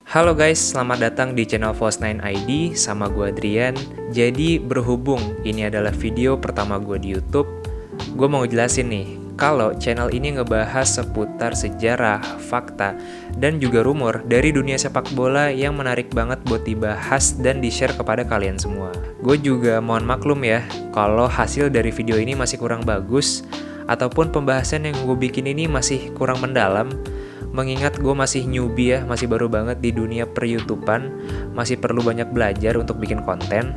Halo guys, selamat datang di channel Fos9 ID, sama gue Adrian. Jadi berhubung ini adalah video pertama gue di YouTube, gue mau ngejelasin nih, kalau channel ini ngebahas seputar sejarah, fakta, dan juga rumor dari dunia sepak bola yang menarik banget buat dibahas dan di-share kepada kalian semua. Gue juga mohon maklum ya, kalau hasil dari video ini masih kurang bagus, ataupun pembahasan yang gue bikin ini masih kurang mendalam, mengingat gue masih newbie ya, masih baru banget di dunia per-YouTubean, masih perlu banyak belajar untuk bikin konten.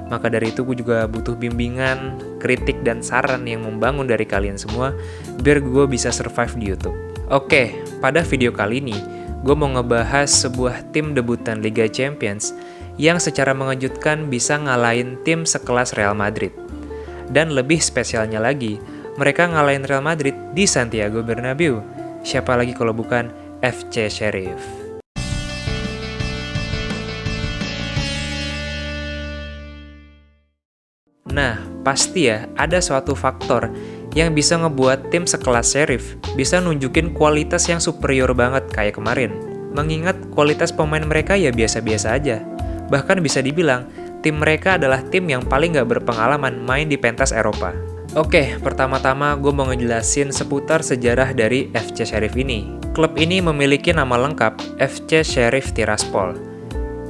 Maka dari itu gue juga butuh bimbingan, kritik, dan saran yang membangun dari kalian semua, biar gue bisa survive di YouTube. Oke, pada video kali ini, gue mau ngebahas sebuah tim debutan Liga Champions yang secara mengejutkan bisa ngalahin tim sekelas Real Madrid. Dan lebih spesialnya lagi, mereka ngalahin Real Madrid di Santiago Bernabeu. Siapa lagi kalau bukan FC Sheriff. Nah, pasti ya ada suatu faktor yang bisa ngebuat tim sekelas Sheriff bisa nunjukin kualitas yang superior banget kayak kemarin. Mengingat kualitas pemain mereka ya biasa-biasa aja. Bahkan bisa dibilang, tim mereka adalah tim yang paling gak berpengalaman main di pentas Eropa. Oke, pertama-tama gue mau ngejelasin seputar sejarah dari FC Sheriff ini. Klub ini memiliki nama lengkap FC Sheriff Tiraspol,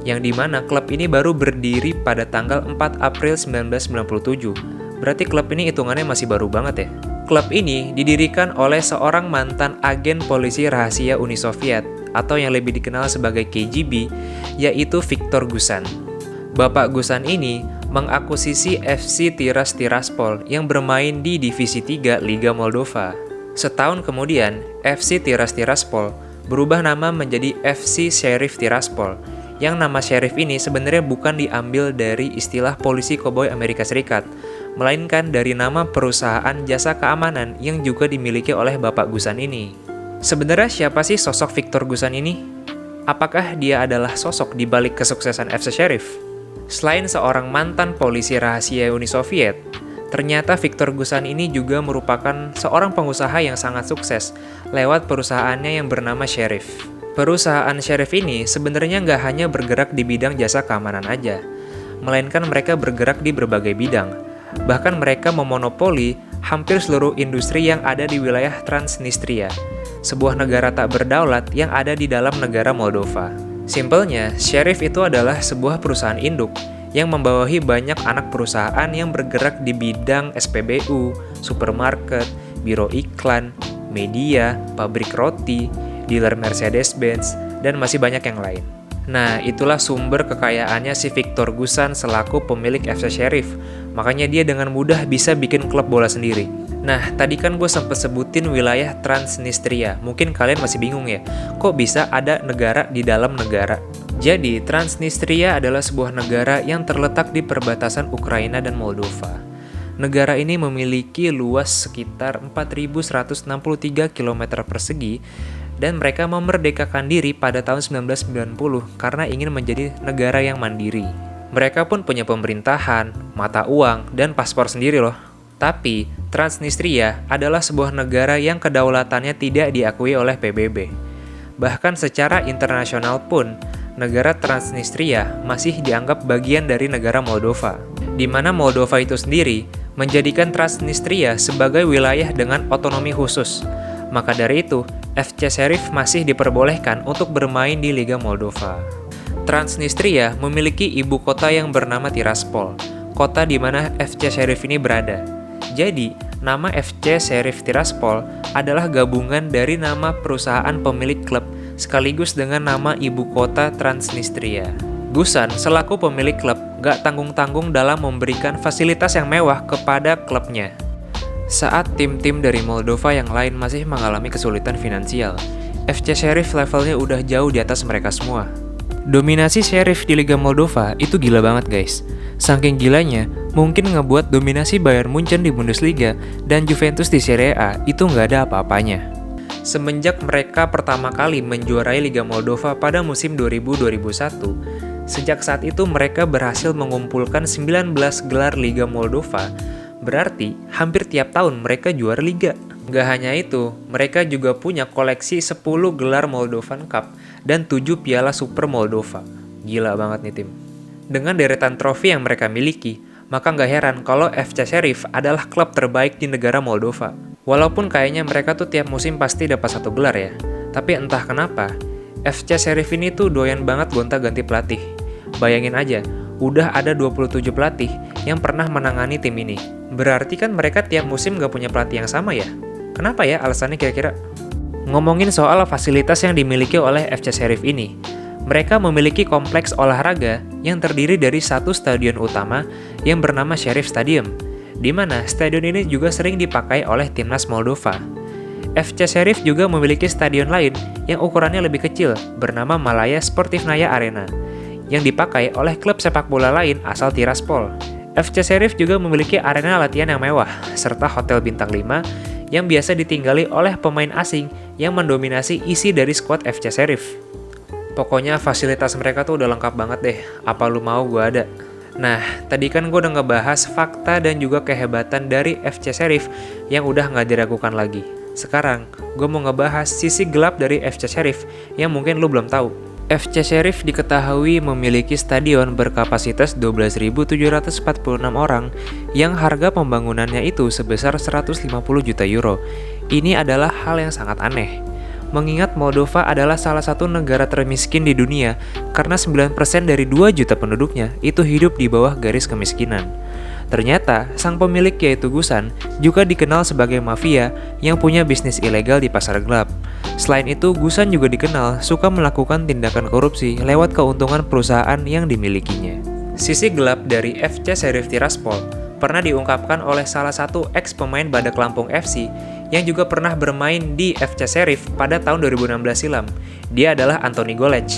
yang dimana klub ini baru berdiri pada tanggal 4 April 1997. Berarti klub ini hitungannya masih baru banget ya. Klub ini didirikan oleh seorang mantan agen polisi rahasia Uni Soviet, atau yang lebih dikenal sebagai KGB, yaitu Viktor Gusan. Bapak Gusan ini mengakuisisi FC Tiras Tiraspol yang bermain di Divisi 3 Liga Moldova. Setahun kemudian, FC Tiras Tiraspol berubah nama menjadi FC Sheriff Tiraspol, yang nama Sheriff ini sebenarnya bukan diambil dari istilah polisi koboi Amerika Serikat, melainkan dari nama perusahaan jasa keamanan yang juga dimiliki oleh Bapak Gusan ini. Sebenarnya siapa sih sosok Viktor Gusan ini? Apakah dia adalah sosok di balik kesuksesan FC Sheriff? Selain seorang mantan polisi rahasia Uni Soviet, ternyata Viktor Gusan ini juga merupakan seorang pengusaha yang sangat sukses lewat perusahaannya yang bernama Sheriff. Perusahaan Sheriff ini sebenarnya nggak hanya bergerak di bidang jasa keamanan aja, melainkan mereka bergerak di berbagai bidang. Bahkan mereka memonopoli hampir seluruh industri yang ada di wilayah Transnistria, sebuah negara tak berdaulat yang ada di dalam negara Moldova. Simpelnya, Sheriff itu adalah sebuah perusahaan induk yang membawahi banyak anak perusahaan yang bergerak di bidang SPBU, supermarket, biro iklan, media, pabrik roti, dealer Mercedes-Benz, dan masih banyak yang lain. Nah, itulah sumber kekayaannya si Viktor Gusan selaku pemilik FC Sheriff. Makanya dia dengan mudah bisa bikin klub bola sendiri. Nah, tadi kan gue sempat sebutin wilayah Transnistria. Mungkin kalian masih bingung ya, kok bisa ada negara di dalam negara? Jadi, Transnistria adalah sebuah negara yang terletak di perbatasan Ukraina dan Moldova. Negara ini memiliki luas sekitar 4.163 km persegi, dan mereka memerdekakan diri pada tahun 1990 karena ingin menjadi negara yang mandiri. Mereka pun punya pemerintahan, mata uang, dan paspor sendiri loh. Tapi, Transnistria adalah sebuah negara yang kedaulatannya tidak diakui oleh PBB. Bahkan secara internasional pun, negara Transnistria masih dianggap bagian dari negara Moldova, di mana Moldova itu sendiri menjadikan Transnistria sebagai wilayah dengan otonomi khusus. Maka dari itu, FC Sheriff masih diperbolehkan untuk bermain di Liga Moldova. Transnistria memiliki ibu kota yang bernama Tiraspol, kota di mana FC Sheriff ini berada. Jadi, nama FC Sheriff Tiraspol adalah gabungan dari nama perusahaan pemilik klub sekaligus dengan nama ibu kota Transnistria. Gusan selaku pemilik klub gak tanggung-tanggung dalam memberikan fasilitas yang mewah kepada klubnya. Saat tim-tim dari Moldova yang lain masih mengalami kesulitan finansial, FC Sheriff levelnya udah jauh di atas mereka semua. Dominasi Sheriff di Liga Moldova itu gila banget guys. Saking gilanya, mungkin ngebuat dominasi Bayern Munchen di Bundesliga dan Juventus di Serie A itu nggak ada apa-apanya. Semenjak mereka pertama kali menjuarai Liga Moldova pada musim 2000-2001, sejak saat itu mereka berhasil mengumpulkan 19 gelar Liga Moldova. Berarti hampir tiap tahun mereka juara liga. Gak hanya itu, mereka juga punya koleksi 10 gelar Moldovan Cup dan 7 piala Super Moldova. Gila banget nih tim. Dengan deretan trofi yang mereka miliki, maka nggak heran kalau FC Sheriff adalah klub terbaik di negara Moldova. Walaupun kayaknya mereka tuh tiap musim pasti dapat 1 gelar ya, tapi entah kenapa, FC Sheriff ini tuh doyan banget gonta-ganti pelatih. Bayangin aja, udah ada 27 pelatih yang pernah menangani tim ini. Berarti kan mereka tiap musim nggak punya pelatih yang sama ya? Kenapa ya alasannya kira-kira? Ngomongin soal fasilitas yang dimiliki oleh FC Sheriff ini, mereka memiliki kompleks olahraga yang terdiri dari satu stadion utama yang bernama Sheriff Stadium, di mana stadion ini juga sering dipakai oleh timnas Moldova. FC Sheriff juga memiliki stadion lain yang ukurannya lebih kecil, bernama Malaya Sportivnaya Arena, yang dipakai oleh klub sepak bola lain asal Tiraspol. FC Sheriff juga memiliki arena latihan yang mewah, serta hotel bintang 5 yang biasa ditinggali oleh pemain asing yang mendominasi isi dari skuad FC Sheriff. Pokoknya fasilitas mereka tuh udah lengkap banget deh, apa lu mau gua ada. Nah, tadi kan gue udah ngebahas fakta dan juga kehebatan dari FC Sheriff yang udah nggak diragukan lagi. Sekarang, gue mau ngebahas sisi gelap dari FC Sheriff yang mungkin lu belum tahu. FC Sheriff diketahui memiliki stadion berkapasitas 12.746 orang yang harga pembangunannya itu sebesar 150 juta euro. Ini adalah hal yang sangat aneh. Mengingat Moldova adalah salah satu negara termiskin di dunia karena 9% dari 2 juta penduduknya itu hidup di bawah garis kemiskinan. Ternyata, sang pemilik yaitu Gusan juga dikenal sebagai mafia yang punya bisnis ilegal di pasar gelap. Selain itu, Gusan juga dikenal suka melakukan tindakan korupsi lewat keuntungan perusahaan yang dimilikinya. Sisi gelap dari FC Sheriff Tiraspol pernah diungkapkan oleh salah satu ex-pemain Badak Lampung FC yang juga pernah bermain di FC Sheriff pada tahun 2016 silam. Dia adalah Anthony Golec.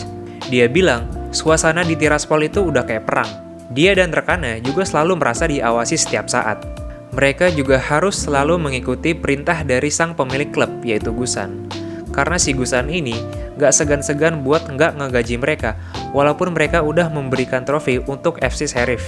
Dia bilang, suasana di Tiraspol itu udah kayak perang. Dia dan rekannya juga selalu merasa diawasi setiap saat. Mereka juga harus selalu mengikuti perintah dari sang pemilik klub, yaitu Gusan. Karena si Gusan ini gak segan-segan buat nggak ngegaji mereka, walaupun mereka udah memberikan trofi untuk FC Sheriff.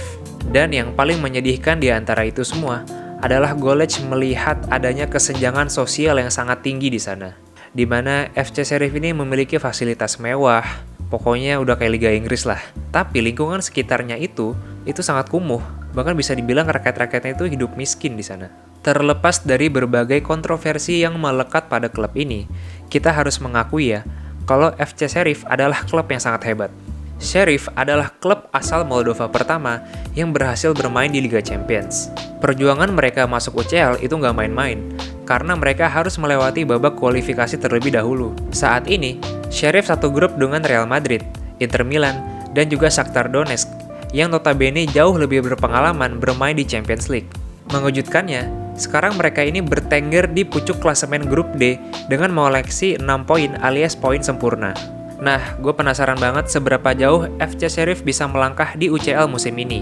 Dan yang paling menyedihkan di antara itu semua adalah Golec melihat adanya kesenjangan sosial yang sangat tinggi di sana. Di mana FC Sheriff ini memiliki fasilitas mewah, pokoknya udah kayak Liga Inggris lah. Tapi lingkungan sekitarnya itu sangat kumuh, bahkan bisa dibilang rakyat-rakyatnya itu hidup miskin di sana. Terlepas dari berbagai kontroversi yang melekat pada klub ini, kita harus mengakui ya, kalau FC Sheriff adalah klub yang sangat hebat. Sheriff adalah klub asal Moldova pertama yang berhasil bermain di Liga Champions. Perjuangan mereka masuk UCL itu nggak main-main, karena mereka harus melewati babak kualifikasi terlebih dahulu. Saat ini, Sheriff satu grup dengan Real Madrid, Inter Milan, dan juga Shakhtar Donetsk, yang notabene jauh lebih berpengalaman bermain di Champions League. Mengejutkannya, sekarang mereka ini bertengger di pucuk klasemen grup D dengan mengoleksi 6 poin alias poin sempurna. Nah, gue penasaran banget seberapa jauh FC Sheriff bisa melangkah di UCL musim ini.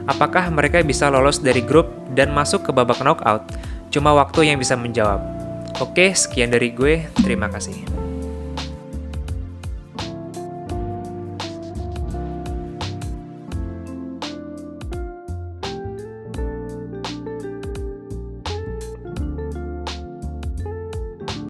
Apakah mereka bisa lolos dari grup dan masuk ke babak knockout? Cuma waktu yang bisa menjawab. Oke, sekian dari gue. Terima kasih.